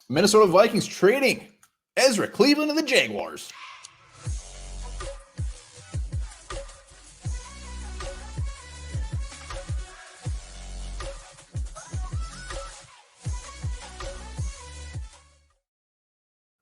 Minnesota Vikings trading Ezra Cleveland to the Jaguars.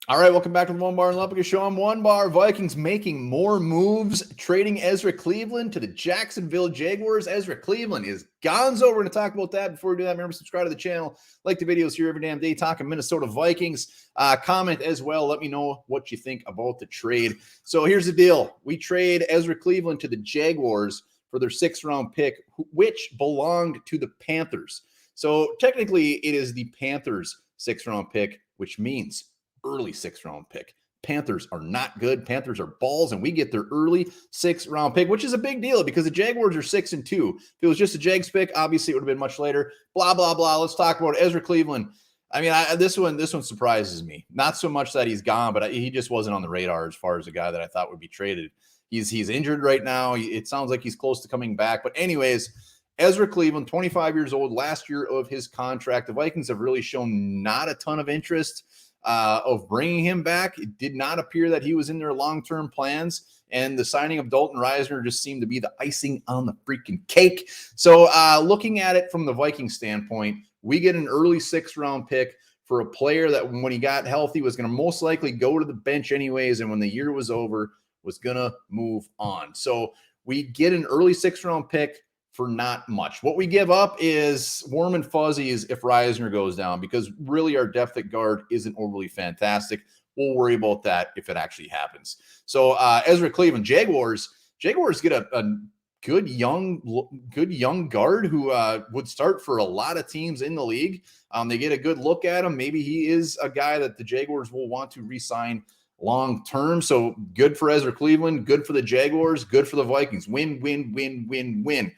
All right, welcome back to the Onebar and Lupagus show. I'm Onebar. Vikings making more moves, trading Ezra Cleveland to the Jacksonville Jaguars. Ezra Cleveland is gonzo. We're going to talk about that. Before we do that, remember, subscribe to the channel. Like the videos here every damn day, talking Minnesota Vikings. Comment as well. Let me know what you think about the trade. So here's the deal. We trade Ezra Cleveland to the Jaguars for their 6th-round pick, which belonged to the Panthers. So technically, it is the Panthers' 6th-round pick, which means early 6th-round pick. Panthers are not good. Panthers are balls, and we get their early 6th-round pick, which is a big deal because the Jaguars are 6-2. If it was just a Jags pick, obviously it would have been much later. Blah, blah, blah. Let's talk about Ezra Cleveland. I mean, this one surprises me. Not so much that he's gone, but he just wasn't on the radar as far as a guy that I thought would be traded. He's injured right now. It sounds like he's close to coming back. But anyways, Ezra Cleveland, 25 years old, last year of his contract. The Vikings have really shown not a ton of interest of bringing him back. It did not appear that he was in their long-term plans, and the signing of Dalton Risner just seemed to be the icing on the freaking cake. So looking at it from the Vikings standpoint, we get an early 6th-round pick for a player that when he got healthy was going to most likely go to the bench anyways, and when the year was over, was going to move on. So we get an early 6th-round pick for not much. What we give up is warm and fuzzies if Risner goes down, because really our depth at guard isn't overly fantastic. We'll worry about that if it actually happens. So Ezra Cleveland, Jaguars get a good young guard who would start for a lot of teams in the league. They get a good look at him. Maybe he is a guy that the Jaguars will want to re-sign long term. So good for Ezra Cleveland, good for the Jaguars, good for the Vikings. Win, win, win, win, win.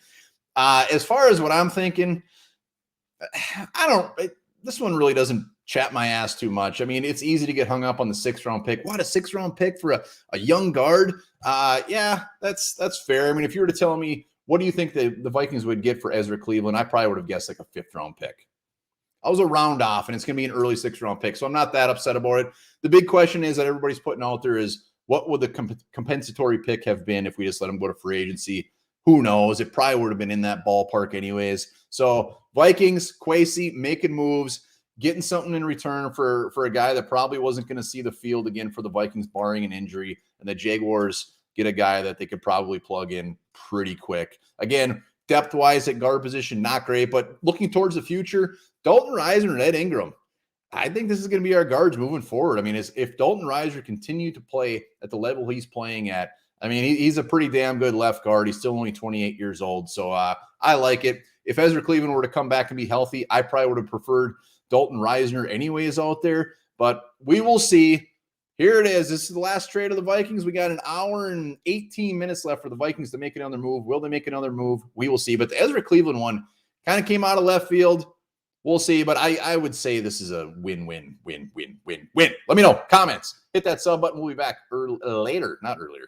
As far as what I'm thinking, this one really doesn't chat my ass too much. I mean, it's easy to get hung up on the 6th-round pick. What, a 6th-round pick for a young guard? Yeah, that's fair. I mean, if you were to tell me, what do you think the Vikings would get for Ezra Cleveland? I probably would have guessed like a 5th-round pick. I was a round off, and it's going to be an early 6th-round pick, so I'm not that upset about it. The big question is that everybody's putting out there is, what would the compensatory pick have been if we just let him go to free agency? Who knows? It probably would have been in that ballpark anyways. So Vikings, Kwesi making moves, getting something in return for a guy that probably wasn't going to see the field again for the Vikings, barring an injury. And the Jaguars get a guy that they could probably plug in pretty quick. Again, depth-wise at guard position, not great. But looking towards the future, Dalton Risner and Ed Ingram, I think this is going to be our guards moving forward. I mean, if Dalton Risner continued to play at the level he's playing at, I mean, he's a pretty damn good left guard. He's still only 28 years old. So I like it. If Ezra Cleveland were to come back and be healthy, I probably would have preferred Dalton Risner anyways out there. But we will see. Here it is. This is the last trade of the Vikings. We got an hour and 18 minutes left for the Vikings to make another move. Will they make another move? We will see. But the Ezra Cleveland one kind of came out of left field. We'll see. But I would say this is a win-win, win-win-win-win. Let me know. Comments. Hit that sub button. We'll be back later, not earlier.